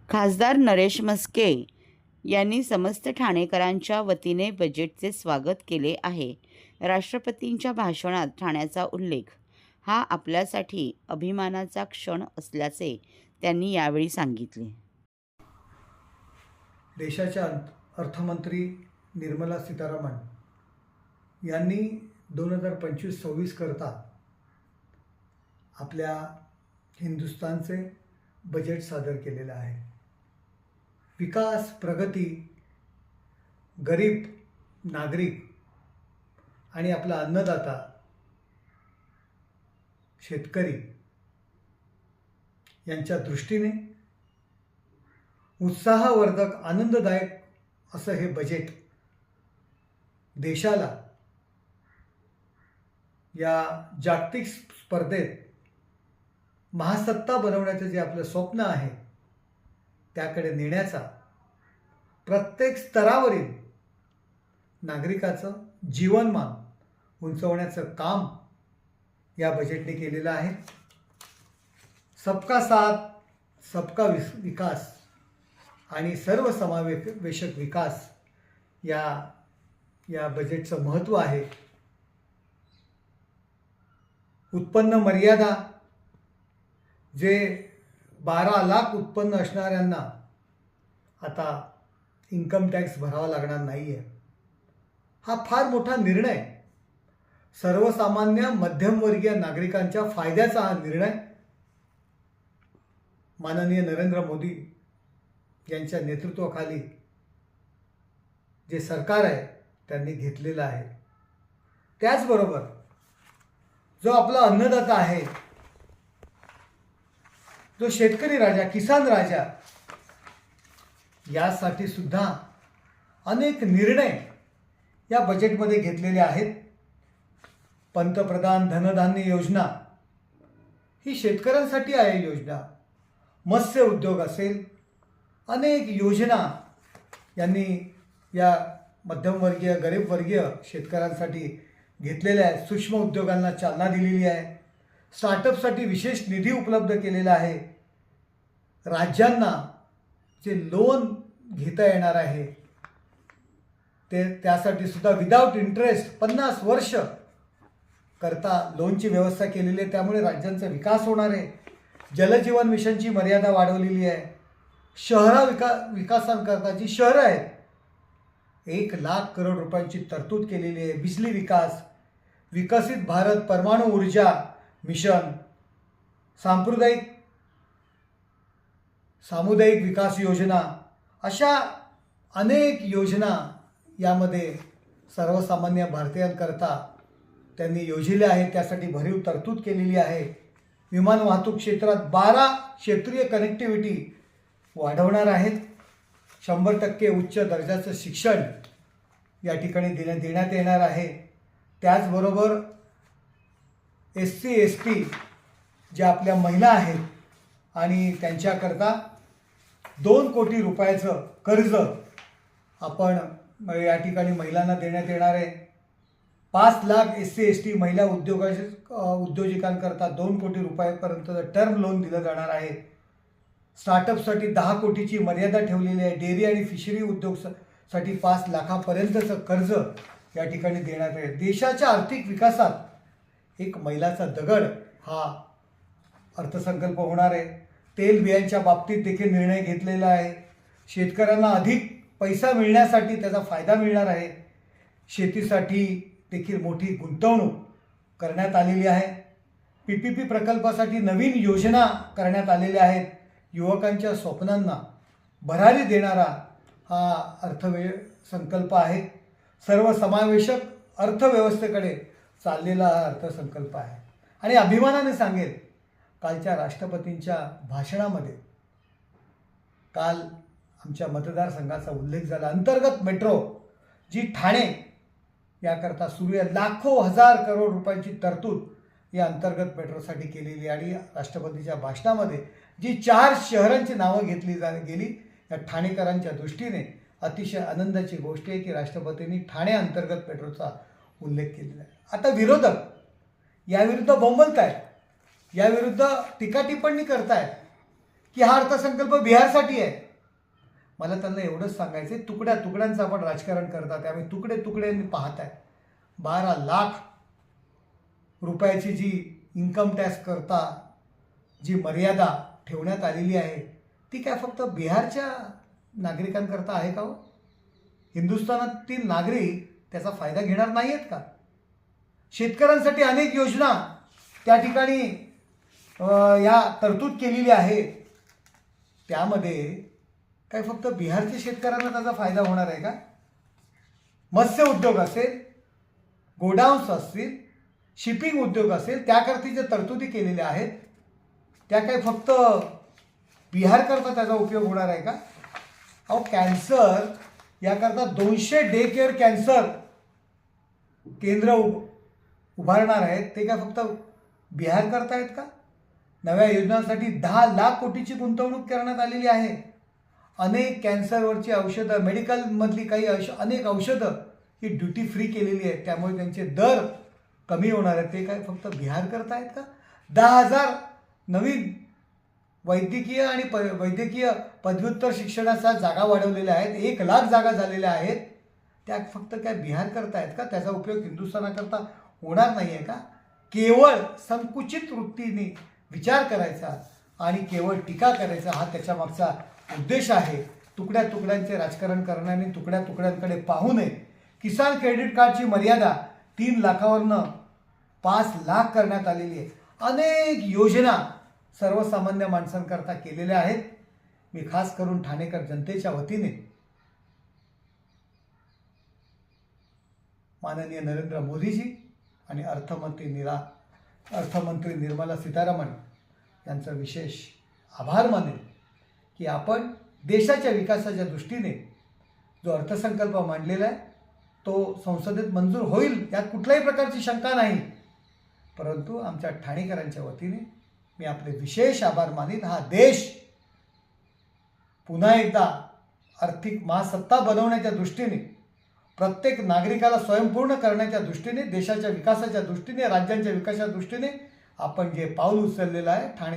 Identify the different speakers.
Speaker 1: खासदार नरेश म्हस्के यांनी समस्त ठाणेकरांच्या वतीने बजेटचे स्वागत केले आहे. राष्ट्रपतींच्या भाषणात ठाण्याचा उल्लेख हा आपल्यासाठी अभिमानाचा क्षण असल्याचे त्यांनी यावेळी सांगितले.
Speaker 2: देशाच्या अर्थमंत्री निर्मला सीतारामन यांनी 2025-26 करता आपल्या हिंदुस्थानचे बजेट सादर केलेलं आहे. विकास, प्रगती, गरीब नागरिक आणि आपला अन्नदाता शेतकरी यांच्या दृष्टीने उत्साहवर्धक, आनंददायक असं हे बजेट देशाला या जागतिक स्पर्धेत महासत्ता बनवण्याचं जे आपलं स्वप्न आहे त्याकडे नेण्याचा, प्रत्येक स्तरावरील नागरिकाचं जीवनमान उंचवण्याचं काम या बजेटने केलेलं आहे. सबका साथ, सबका विकास आणि सर्वसमावेशक विकास या बजेटचं महत्त्व आहे. उत्पन्न मर्यादा, जे 12 लाख उत्पन्न असणाऱ्यांना आता इन्कम टॅक्स भरावा लागणार नाही आहे, हा फार मोठा निर्णय, सर्वसामान्य मध्यमवर्गीय नागरिकांच्या फायद्याचा हा निर्णय माननीय नरेंद्र मोदी यांच्या नेतृत्वाखाली जे सरकार आहे त्यांनी घेतलेलं आहे. त्याचबरोबर जो आपला अन्नदाता आहे, जो शेतकरी राजा, किसान राजा, यासाठी सुद्धा अनेक निर्णय या बजेटमध्ये घेतलेले आहेत. पंतप्रधान धनधान्य योजना ही शेतकऱ्यांसाठी आहे योजना. मत्स्य उद्योग असेल, अनेक योजना यांनी या मध्यमवर्गीय, गरीबवर्गीय शेतकऱ्यांसाठी घेतलेल्या आहेत. सूक्ष्म उद्योगांना चालना दिलेली आहे. स्टार्टअपसाठी विशेष निधी उपलब्ध केलेला आहे. राज्यांना जे लोन घेता येणार आहे त्यासाठी सुद्धा विदाऊट इंटरेस्ट 50 वर्ष करता लोनची व्यवस्था केलेली आहे. त्यामुळे राज्यांचा विकास होणार आहे. जलजीवन मिशनची मर्यादा वाढवलेली आहे. विकासांकरता जी शहरं आहेत 1 लाख करोड रुपयांची तरतूद केलेली आहे. बिजली विकास, विकसित भारत परमाणु ऊर्जा मिशन, सामुदायिक विकास योजना, अशा अनेक योजना यामध्ये सर्वसामान्य भारतीयांकरता त्यांनी योजले आहेत. त्यासाठी भरीव तरतूद केलेली आहे. विमान वाहतूक क्षेत्रात 12 क्षेत्रीय कनेक्टिव्हिटी वाढवणार आहेत. 100% उच्च दर्जाचं शिक्षण या ठिकाणी देण्यात येणार आहे. त्याचबरोबर SC ST ज्या आपल्या महिला आहेत आणि त्यांच्याकरता 2 कोटी रुपयाचं कर्ज आपण या ठिकाणी महिलांना देण्यात येणार आहे. 5 लाख SC ST महिला उद्योजकांकरता 2 कोटी रुपयापर्यंत टर्म लोन दिलं जाणार आहे. स्टार्टअपसाठी 10 कोटीची मर्यादा ठेवलेली आहे. डेअरी आणि फिशरी उद्योगसाठी 5 लाखापर्यंतचं कर्ज या ठिकाणी देण्यात आहे. देशाच्या आर्थिक विकासात एक मैलाचा दगड हा अर्थसंकल्प होणार आहे. तेलबियांच्या बाबतीत देखील निर्णय घेतलेला आहे. शेतकऱ्यांना अधिक पैसा मिळण्यासाठी त्याचा फायदा मिळणार आहे. शेतीसाठी देखील मोठी गुंतवणूक करण्यात आलेली आहे. PPP प्रकल्पासाठी नवीन योजना करण्यात आलेल्या आहेत. युवकांच्या स्वप्नांना भरारी देणारा हा अर्थसंकल्प आहे. सर्वसमावेशक अर्थव्यवस्थेकडे चाललेला हा अर्थसंकल्प आहे. आणि अभिमानाने सांगेल, कालच्या राष्ट्रपतींच्या भाषणामध्ये काल आमच्या मतदारसंघाचा उल्लेख झाला. अंतर्गत मेट्रो जी ठाणे याकरता सुरू आहे, लाखो हजार करोड रुपयांची तरतूद या अंतर्गत मेट्रोसाठी केलेली. आणि राष्ट्रपतीच्या भाषणामध्ये जी 4 शहरांची नावं घेतली गेली, या ठाणेकरांच्या दृष्टीने अतिशय आनंदाची गोष्ट आहे की राष्ट्रपतींनी ठाणे अंतर्गत मेट्रोचा उल्लेख केलेला आहे. आता विरोधक याविरुद्ध बोंबलत आहेत, याविरुद्ध टीका टिप्पणी करतायत की हा अर्थसंकल्प बिहारसाठी आहे. मला त्यांना एवढंच सांगायचं, तुकड्या तुकड्यांचं आपण राजकारण करतात, त्यामुळे तुकडे तुकड्यांनी पाहत आहे. 12 लाख रुपयाची जी इन्कम टॅक्स करता जी मर्यादा ठेवण्यात आलेली आहे ती काय फक्त बिहारच्या नागरिकांकरता आहे का हो? हिंदुस्थानातील नागरिक त्याचा फायदा घेणार नाही आहेत का? शेतकऱ्यांसाठी अनेक योजना त्या ठिकाणी या तरतूद केलेली आहे. त्यामध्ये काय फक्त बिहारच्या शेतकऱ्यांना त्याचा फायदा होणार आहे का? मत्स्य उद्योग असेल, गोडाऊन्स असतील, शिपिंग उद्योग असेल, त्याकरता जे तरतुदी केलेल्या आहेत त्या काही फक्त बिहारकरता त्याचा उपयोग होणार आहे का? अहो, कॅन्सर याकरता 200 डे केअर कॅन्सर केंद्र उभारणार आहेत, ते काय फक्त बिहार करतायत का? नव्या योजनांसाठी 10 लाख कोटीची गुंतवणूक करण्यात आलेली आहे. अनेक कॅन्सरवरची औषधं, मेडिकलमधली काही अनेक औषधं ही ड्युटी फ्री केलेली आहेत, त्यामुळे त्यांचे दर कमी होणार आहेत. ते काय फक्त बिहार करतायत का? 10,000 नवीन वैद्यकीय आणि वैद्यकीय पदव्युत्तर शिक्षणाच्या जागा वाढवलेल्या आहेत, 1 लाख जागा झालेल्या आहेत. त्या फक्त काय बिहार करतायत का? त्याचा उपयोग हिंदुस्थानाकरता होणार नाही आहे का? केवळ संकुचित वृत्तीने विचार करायचा आणि केवळ टीका करायचा हा त्याच्या मागचा उद्देश आहे. तुकड्या तुकड्यांचे राजकारण करण्याने तुकड्या तुकड्यांकडे पाहू नये. किसान क्रेडिट कार्डची मर्यादा 3 लाखावरनं 5 लाख करण्यात आलेली आहे. अनेक योजना सर्वसामान्य माणसांकरता केलेल्या आहेत. मी खास करून ठाणेकर जनतेच्या वतीने माननीय नरेंद्र मोदीजी आणि अर्थमंत्री निर्मला सीतारामन यांचा विशेष आभार मानेल की आपण देशाच्या विकासाच्या दृष्टीने जो अर्थसंकल्प मांडलेला आहे तो संसदेत मंजूर होईल, यात कुठल्याही प्रकारची शंका नाही. परंतु आमच्या ठाणेकरांच्या वतीने मी आपले विशेष आभार मानेन. हा देश पुन्हा एकदा आर्थिक महासत्ता बनवण्याच्या दृष्टीने, प्रत्येक नागरिकाला स्वयंपूर्ण करण्याच्या दृष्टीने, देशाच्या विकासाच्या दृष्टीने, राज्यांच्या विकासाच्या दृष्टीने आपण जे पाऊल उचललेलं आहे ठाणे